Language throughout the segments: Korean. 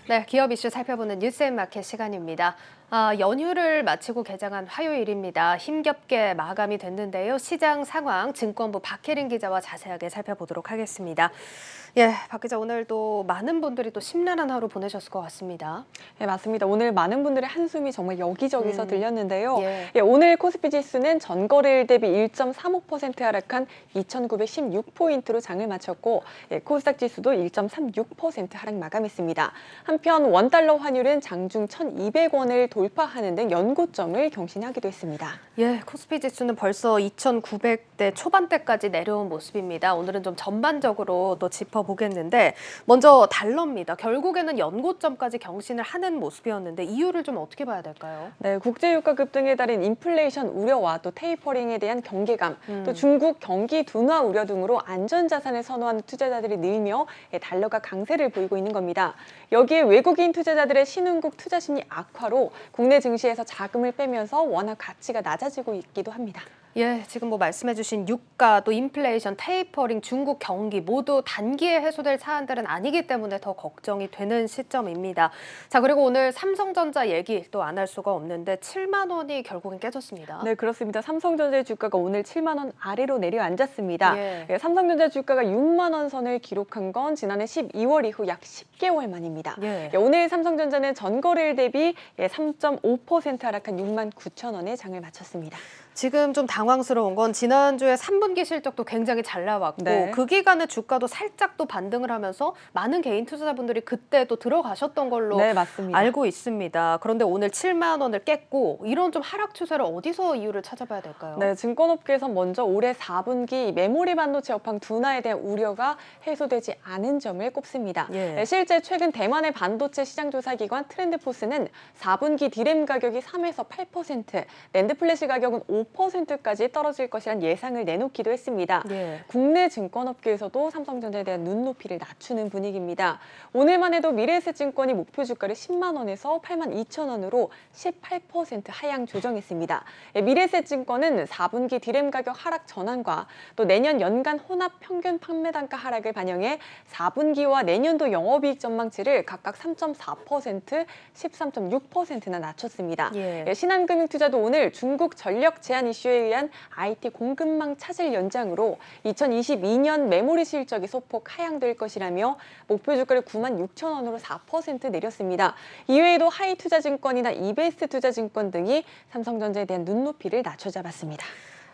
네, 기업 이슈 살펴보는 뉴스앤마켓 시간입니다. 연휴를 마치고 개장한 화요일입니다. 힘겹게 마감이 됐는데요. 시장 상황 증권부 박혜린 기자와 자세하게 살펴보도록 하겠습니다. 예, 박 기자 오늘도 많은 분들이 또 심란한 하루 보내셨을 것 같습니다. 네, 맞습니다. 오늘 많은 분들의 한숨이 정말 여기저기서 들렸는데요. 예. 오늘 코스피 지수는 전거래일 대비 1.35% 하락한 2,916포인트로 장을 마쳤고, 코스닥 지수도 1.36% 하락 마감했습니다. 한편 원달러 환율은 장중 1,200원을 돌파하는 등 연고점을 경신하기도 했습니다. 예, 코스피 지수는 벌써 2,900대 초반대까지 내려온 모습입니다. 오늘은 좀 전반적으로 또 짚어보겠는데 먼저 달러입니다. 결국에는 연고점까지 경신을 하는 모습이었는데 이유를 좀 어떻게 봐야 될까요? 네, 국제유가 급등에 따른 인플레이션 우려와 또 테이퍼링에 대한 경계감, 또 중국 경기 둔화 우려 등으로 안전자산을 선호하는 투자자들이 늘며 달러가 강세를 보이고 있는 겁니다. 여기에 외국인 투자자들의 신흥국 투자 심리 악화로 국내 증시에서 자금을 빼면서 원화 가치가 낮아지고 있기도 합니다. 예, 지금 뭐 말씀해주신 유가, 또 인플레이션, 테이퍼링, 중국 경기 모두 단기에 해소될 사안들은 아니기 때문에 더 걱정이 되는 시점입니다. 자, 그리고 오늘 삼성전자 얘기 또 안 할 수가 없는데 7만 원이 결국엔 깨졌습니다. 네, 그렇습니다. 삼성전자의 주가가 오늘 7만 원 아래로 내려앉았습니다. 예. 삼성전자 주가가 6만 원 선을 기록한 건 지난해 12월 이후 약 10개월 만입니다. 예. 오늘 삼성전자는 전거래일 대비 3.5% 하락한 6만 9천 원에 장을 마쳤습니다. 지금 좀 당황스러운 건 지난주에 3분기 실적도 굉장히 잘 나왔고 네. 그 기간에 주가도 살짝 또 반등을 하면서 많은 개인 투자자분들이 그때 또 들어가셨던 걸로 네, 맞습니다. 알고 있습니다. 그런데 오늘 7만 원을 깼고 이런 좀 하락 추세를 어디서 이유를 찾아봐야 될까요? 네, 증권업계에서 먼저 올해 4분기 메모리 반도체 업황 둔화에 대한 우려가 해소되지 않은 점을 꼽습니다. 예. 실제 최근 대만의 반도체 시장 조사 기관 트렌드포스는 4분기 디램 가격이 3에서 8%, 낸드 플래시 가격은 5%까지 떨어질 것이란 예상을 내놓기도 했습니다. 예. 국내 증권업계에서도 삼성전자에 대한 눈높이를 낮추는 분위기입니다. 오늘만 해도 미래에셋증권이 목표 주가를 10만 원에서 8만 2천 원으로 18% 하향 조정했습니다. 미래에셋증권은 4분기 디램 가격 하락 전환과 또 내년 연간 혼합 평균 판매 단가 하락을 반영해 4분기와 내년도 영업이익 전망치를 각각 3.4%, 13.6%나 낮췄습니다. 예. 신한금융투자도 오늘 중국 전력 제한 이슈에 의한 IT 공급망 차질 연장으로 2022년 메모리 실적이 소폭 하향될 것이라며 목표 주가를 9만 6천 원으로 4% 내렸습니다. 이외에도 하이투자증권이나 이베스트투자증권 등이 삼성전자에 대한 눈높이를 낮춰잡았습니다.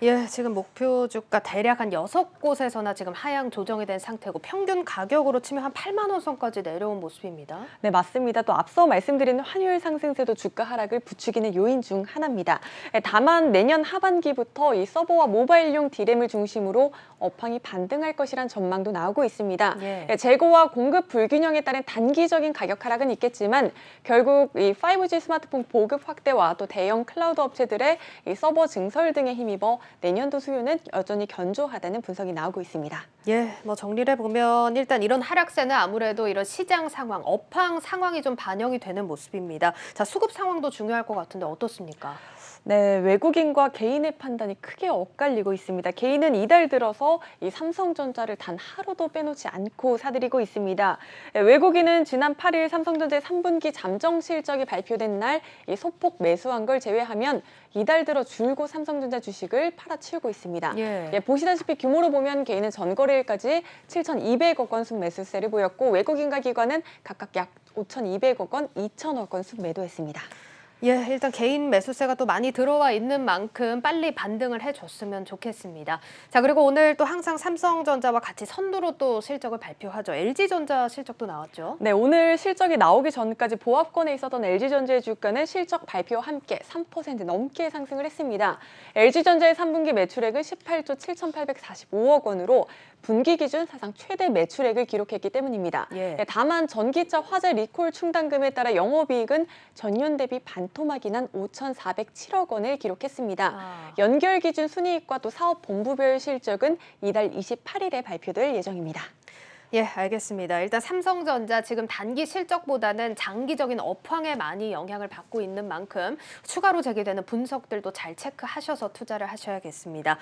예, 지금 목표 주가 대략 한 6곳에서나 지금 하향 조정이 된 상태고 평균 가격으로 치면 한 8만 원 선까지 내려온 모습입니다. 네, 맞습니다. 또 앞서 말씀드린 환율 상승세도 주가 하락을 부추기는 요인 중 하나입니다. 다만 내년 하반기부터 이 서버와 모바일용 디램을 중심으로 업황이 반등할 것이란 전망도 나오고 있습니다. 예. 재고와 공급 불균형에 따른 단기적인 가격 하락은 있겠지만 결국 이 5G 스마트폰 보급 확대와 또 대형 클라우드 업체들의 이 서버 증설 등에 힘입어 내년도 수요는 여전히 견조하다는 분석이 나오고 있습니다. 예, 뭐 정리를 해보면 일단 이런 하락세는 아무래도 이런 시장 상황, 업황 상황이 좀 반영이 되는 모습입니다. 자, 수급 상황도 중요할 것 같은데 어떻습니까? 네, 외국인과 개인의 판단이 크게 엇갈리고 있습니다. 개인은 이달 들어서 이 삼성전자를 단 하루도 빼놓지 않고 사들이고 있습니다. 외국인은 지난 8일 삼성전자의 3분기 잠정 실적이 발표된 날 이 소폭 매수한 걸 제외하면 이달 들어 줄곧 삼성전자 주식을 팔아치우고 있습니다. 예. 보시다시피 규모로 보면 개인은 전거래일까지 7,200억 원 순매수세를 보였고 외국인과 기관은 각각 약 5,200억 원, 2,000억 원 순매도했습니다. 예, 일단 개인 매수세가 또 많이 들어와 있는 만큼 빨리 반등을 해줬으면 좋겠습니다. 자, 그리고 오늘 또 항상 삼성전자와 같이 선두로 또 실적을 발표하죠. LG전자 실적도 나왔죠. 네, 오늘 실적이 나오기 전까지 보합권에 있었던 LG전자의 주가는 실적 발표와 함께 3% 넘게 상승을 했습니다. LG전자의 3분기 매출액은 18조 7,845억 원으로 분기 기준 사상 최대 매출액을 기록했기 때문입니다. 예. 다만 전기차 화재 리콜 충당금에 따라 영업이익은 전년 대비 반토막이 난 5,407억 원을 기록했습니다. 연결 기준 순이익과 또 사업 본부별 실적은 이달 28일에 발표될 예정입니다. 예, 알겠습니다. 일단 삼성전자 지금 단기 실적보다는 장기적인 업황에 많이 영향을 받고 있는 만큼 추가로 제기되는 분석들도 잘 체크하셔서 투자를 하셔야겠습니다.